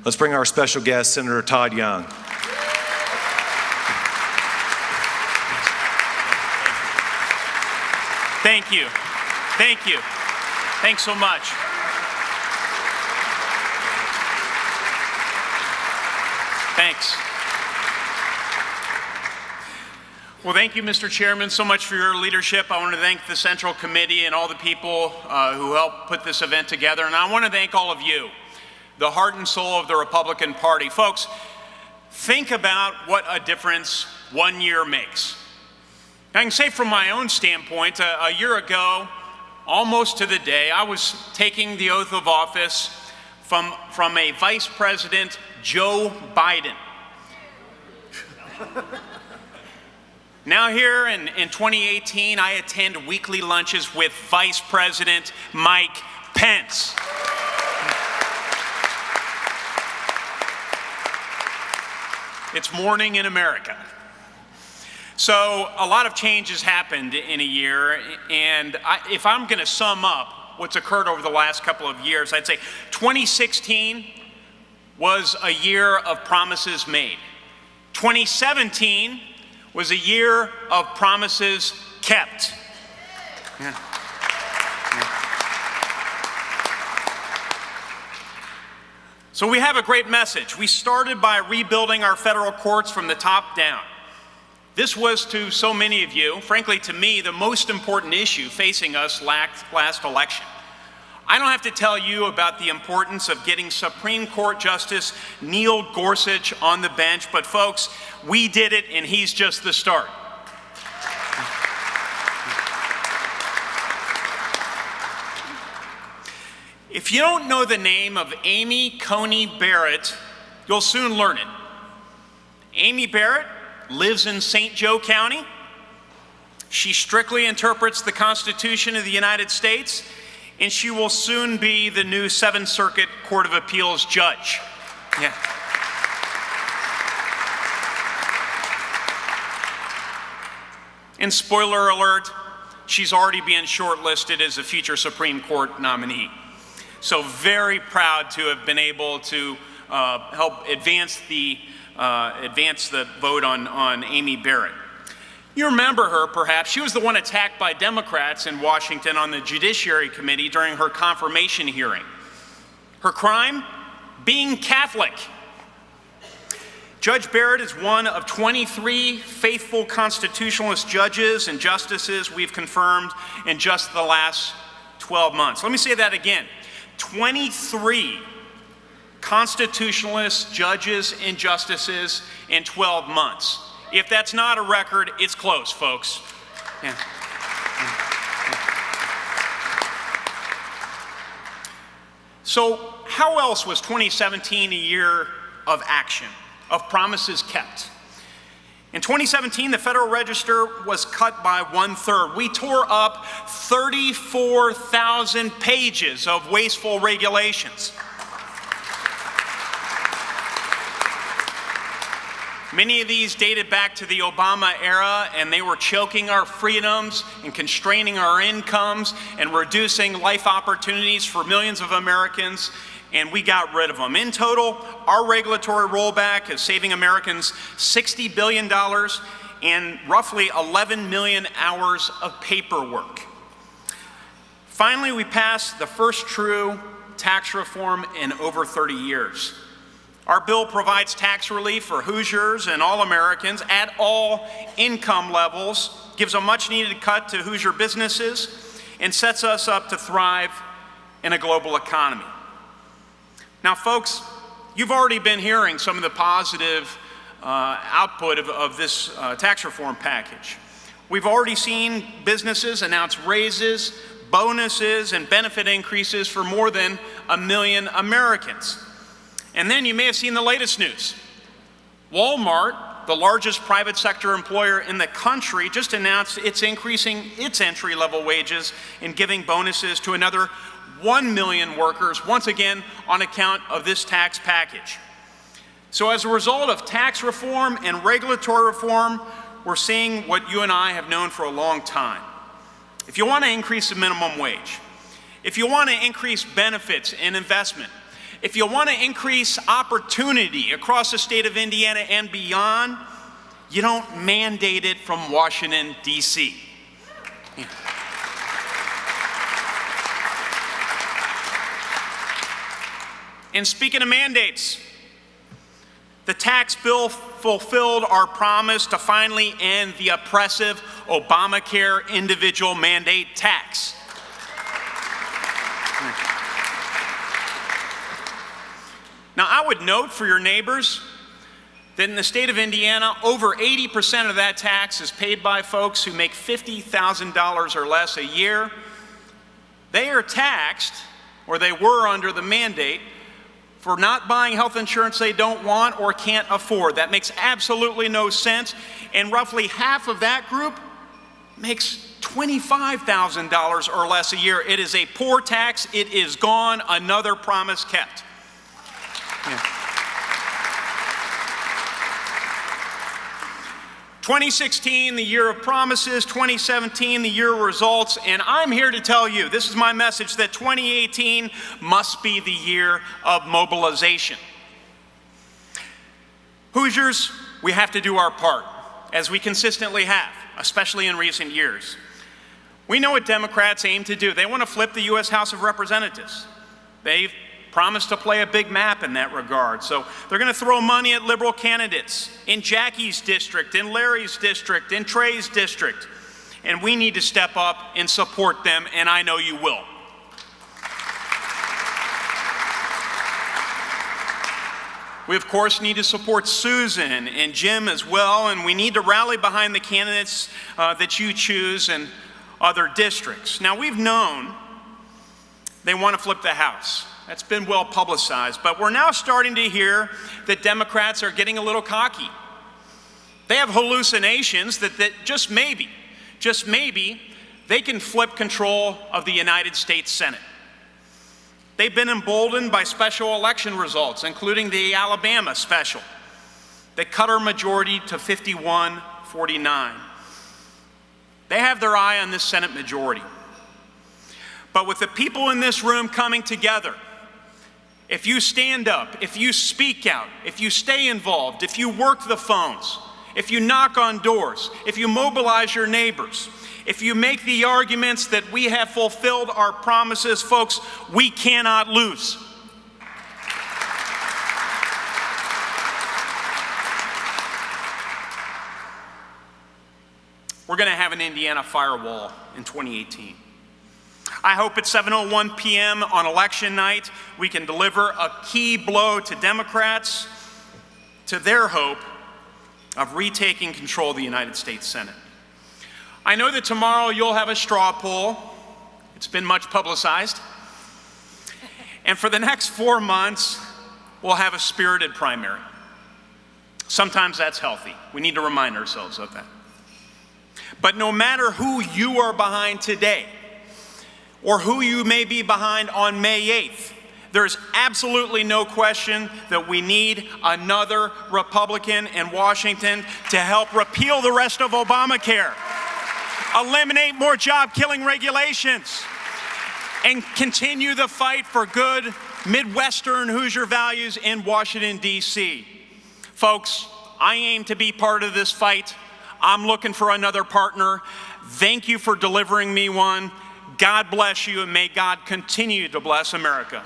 Let's bring our special guest, Senator Todd Young. Thank you. Thank you. Thanks so much. Thanks. Well, thank you, Mr. Chairman, so much for your leadership. I want to thank the Central Committee and all the people who helped put this event together. And I want to thank all of you, the heart and soul of the Republican Party. Folks, think about what a difference 1 year makes. I can say from my own standpoint, a year ago, almost to the day, I was taking the oath of office from a Vice President, Joe Biden. Now here in 2018, I attend weekly lunches with Vice President Mike Pence. It's morning in America. So a lot of change has happened in a year, and if I'm going to sum up what's occurred over the last couple of years, I'd say 2016 was a year of promises made. 2017 was a year of promises kept. Yeah. So we have a great message. We started by rebuilding our federal courts from the top down. This was, to so many of you, frankly to me, the most important issue facing us last election. I don't have to tell you about the importance of getting Supreme Court Justice Neil Gorsuch on the bench, but folks, we did it, and he's just the start. If you don't know the name of Amy Coney Barrett, you'll soon learn it. Amy Barrett lives in St. Joe County. She strictly interprets the Constitution of the United States, and she will soon be the new 7th Circuit Court of Appeals judge. Yeah. And spoiler alert, she's already being shortlisted as a future Supreme Court nominee. So very proud to have been able to help advance the vote on Amy Barrett. You remember her, perhaps. She was the one attacked by Democrats in Washington on the Judiciary Committee during her confirmation hearing. Her crime? Being Catholic. Judge Barrett is one of 23 faithful constitutionalist judges and justices we've confirmed in just the last 12 months. Let me say that again. 23 constitutionalist judges and justices in 12 months. If that's not a record, it's close, folks. Yeah. So how else was 2017 a year of action, of promises kept? In 2017, the Federal Register was cut by 1/3. We tore up 34,000 pages of wasteful regulations. Many of these dated back to the Obama era, and they were choking our freedoms and constraining our incomes and reducing life opportunities for millions of Americans, and we got rid of them. In total, our regulatory rollback is saving Americans $60 billion and roughly 11 million hours of paperwork. Finally, we passed the first true tax reform in over 30 years. Our bill provides tax relief for Hoosiers and all Americans at all income levels, gives a much-needed cut to Hoosier businesses, and sets us up to thrive in a global economy. Now, folks, you've already been hearing some of the positive output of this tax reform package. We've already seen businesses announce raises, bonuses, and benefit increases for more than 1 million Americans. And then you may have seen the latest news. Walmart, the largest private sector employer in the country, just announced it's increasing its entry-level wages and giving bonuses to another 1 million workers, once again on account of this tax package. So as a result of tax reform and regulatory reform, we're seeing what you and I have known for a long time. If you want to increase the minimum wage, if you want to increase benefits and investment, If you want to increase opportunity across the state of Indiana and beyond, you don't mandate it from Washington, D.C. Yeah. And speaking of mandates, the tax bill fulfilled our promise to finally end the oppressive Obamacare individual mandate tax. Now, I would note for your neighbors that in the state of Indiana, over 80% of that tax is paid by folks who make $50,000 or less a year. They are taxed, or they were under the mandate, for not buying health insurance they don't want or can't afford. That makes absolutely no sense. And roughly half of that group makes $25,000 or less a year. It is a poor tax. It is gone. Another promise kept. Yeah. 2016, the year of promises. 2017, the year of results. And I'm here to tell you, this is my message, that 2018 must be the year of mobilization. Hoosiers, we have to do our part, as we consistently have, especially in recent years. We know what Democrats aim to do. They want to flip the U.S. House of Representatives. They've promised to play a big map in that regard. So they're going to throw money at liberal candidates in Jackie's district, in Larry's district, in Trey's district. And we need to step up and support them, and I know you will. We, of course, need to support Susan and Jim as well, and we need to rally behind the candidates that you choose in other districts. Now, we've known they want to flip the House. That's been well publicized, but we're now starting to hear that Democrats are getting a little cocky. They have hallucinations that just maybe, they can flip control of the United States Senate. They've been emboldened by special election results, including the Alabama special, that cut our majority to 51-49. They have their eye on this Senate majority. But with the people in this room coming together, if you stand up, if you speak out, if you stay involved, if you work the phones, if you knock on doors, if you mobilize your neighbors, if you make the arguments that we have fulfilled our promises, folks, we cannot lose. We're going to have an Indiana firewall in 2018. I hope at 7:01 p.m. on election night, we can deliver a key blow to Democrats, to their hope of retaking control of the United States Senate. I know that tomorrow you'll have a straw poll. It's been much publicized. And for the next 4 months, we'll have a spirited primary. Sometimes that's healthy. We need to remind ourselves of that. But no matter who you are behind today, or who you may be behind on May 8th, there's absolutely no question that we need another Republican in Washington to help repeal the rest of Obamacare, eliminate more job-killing regulations, and continue the fight for good Midwestern Hoosier values in Washington, D.C. Folks, I aim to be part of this fight. I'm looking for another partner. Thank you for delivering me one. God bless you, and may God continue to bless America.